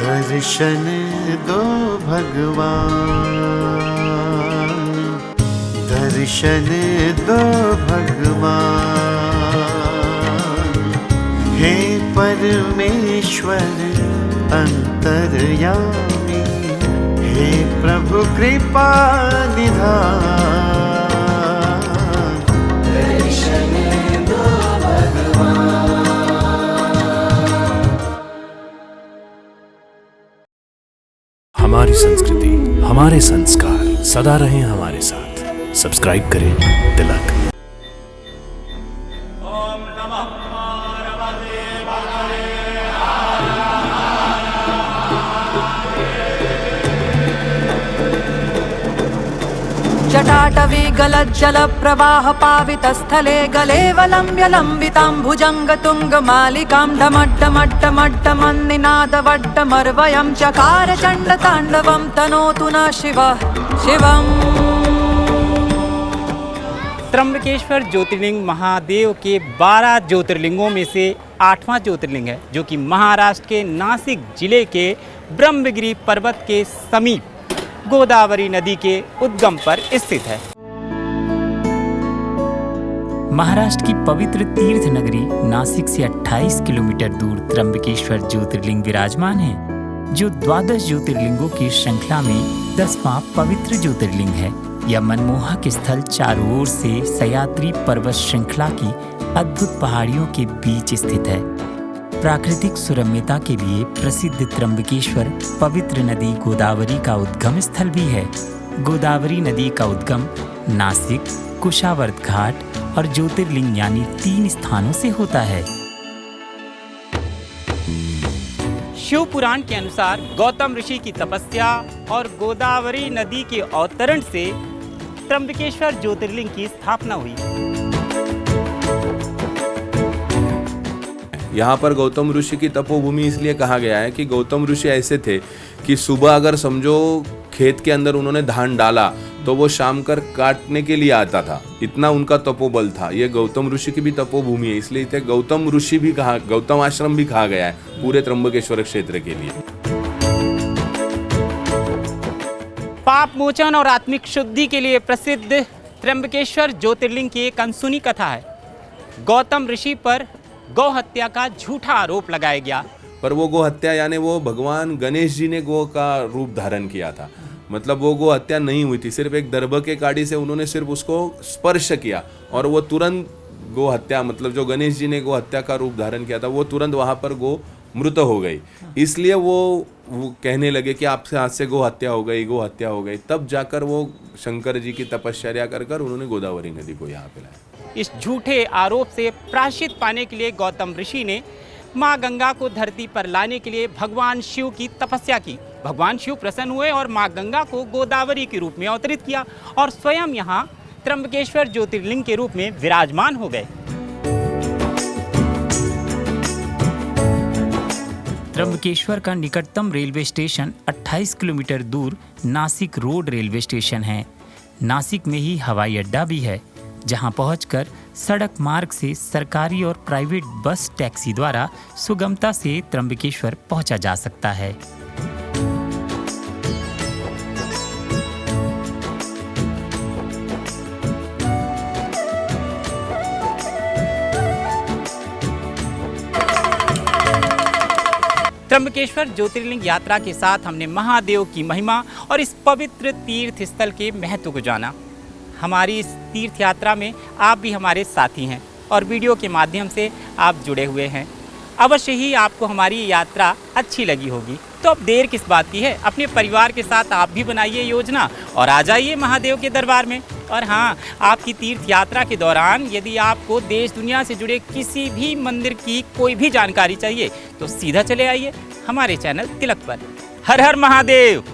दर्शन दो भगवान, दर्शन दो भगवान। हे परमेश्वर अंतर्यामी, हे प्रभु कृपा निधान। दर्शन दो भगवान। हमारी संस्कृति, हमारे संस्कार सदा रहें हमारे साथ। सब्सक्राइब करें तिलक। जटाटवी गलज्जल प्रवाह पावित स्थले गलेवलम्ब्य लम्बिताम्बुजङ्ग तुङ्गमालिकां डमड्डमड्डमड्डमन्निनादवड्डमर्वयं चकार चण्डताण्डवं तनोतु न शिवः शिवम्। त्र्यंबकेश्वर ज्योतिर्लिंग महादेव के 12 ज्योतिर्लिंगों में से 8वां ज्योतिर्लिंग है, जो कि महाराष्ट्र के नासिक जिले के ब्रह्मगिरि पर्वत के समीप गोदावरी नदी के उद्गम पर स्थित है। महाराष्ट्र की पवित्र तीर्थ नगरी नासिक से 28 किलोमीटर दूर त्र्यंबकेश्वर ज्योतिर्लिंग विराजमान है, जो 12 ज्योतिर्लिंगों की श्रृंखला में 10वां पवित्र ज्योतिर्लिंग है। यह मनमोहक स्थल चारों ओर से सह्याद्री पर्वत श्रृंखला की अद्भुत पहाड़ियों के बीच स्थित है। प्राकृतिक सुरम्यता के लिए प्रसिद्ध त्र्यंबकेश्वर पवित्र नदी गोदावरी का उद्गम स्थल भी है। गोदावरी नदी का उद्गम नासिक, कुशावर्त घाट और ज्योतिर्लिंग यानी 3 स्थानों से होता है। शिव पुराण के अनुसार गौतम ऋषि की तपस्या और गोदावरी नदी के अवतरण से त्र्यंबकेश्वर ज्योतिर्लिंग की स्थापना हुई। यहाँ पर गौतम ऋषि की तपोभूमि इसलिए कहा गया है कि गौतम ऋषि ऐसे थे कि सुबह अगर समझो खेत के अंदर उन्होंने धान डाला तो वो शाम कर काटने के लिए आता था, इतना उनका तपोबल था। ये गौतम ऋषि की भी तपोभूमि है, इसलिए इसे गौतम ऋषि भी कहा, गौतम आश्रम भी कहा गया है पूरे त्र्यंबकेश्वर क्षेत्र के लिए। पाप मोचन और आत्मिक शुद्धि के लिए प्रसिद्ध त्र्यंबकेश्वर ज्योतिर्लिंग की एक अनसुनी कथा है। गौतम ऋषि पर गौ हत्या का झूठा आरोप लगाया गया, पर वो गो हत्या यानी वो भगवान गणेश जी ने गो का रूप धारण किया था। मतलब वो गो हत्या नहीं हुई थी, सिर्फ एक दर्भ के काड़ी से उन्होंने सिर्फ उसको स्पर्श किया और वो तुरंत गो हत्या, मतलब जो गणेश जी ने गो हत्या का रूप धारण किया था वो तुरंत वहाँ पर गो मृत हो गई। इसलिए वो कहने लगे कि आपसे हाथ से गो हत्या हो गई, गो हत्या हो गई। तब जाकर वो शंकर जी की तपश्चर्या कर उन्होंने गोदावरी नदी को यहाँ पे लाया। इस झूठे आरोप से प्रायश्चित पाने के लिए गौतम ऋषि ने माँ गंगा को धरती पर लाने के लिए भगवान शिव की तपस्या की। भगवान शिव प्रसन्न हुए और माँ गंगा को गोदावरी के रूप में अवतरित किया और स्वयं यहाँ त्र्यंबकेश्वर ज्योतिर्लिंग के रूप में विराजमान हो गए। त्र्यंबकेश्वर का निकटतम रेलवे स्टेशन 28 किलोमीटर दूर नासिक रोड रेलवे स्टेशन है। नासिक में ही हवाई अड्डा भी है, जहां पहुंचकर सड़क मार्ग से सरकारी और प्राइवेट बस टैक्सी द्वारा सुगमता से त्र्यंबकेश्वर पहुंचा जा सकता है। त्र्यंबकेश्वर ज्योतिर्लिंग यात्रा के साथ हमने महादेव की महिमा और इस पवित्र तीर्थ स्थल के महत्व को जाना। हमारी इस तीर्थ यात्रा में आप भी हमारे साथी हैं और वीडियो के माध्यम से आप जुड़े हुए हैं। अवश्य ही आपको हमारी यात्रा अच्छी लगी होगी, तो अब देर किस बात की है, अपने परिवार के साथ आप भी बनाइए योजना और आ जाइए महादेव के दरबार में। और हाँ, आपकी तीर्थ यात्रा के दौरान यदि आपको देश दुनिया से जुड़े किसी भी मंदिर की कोई भी जानकारी चाहिए तो सीधा चले आइए हमारे चैनल तिलक पर। हर हर महादेव।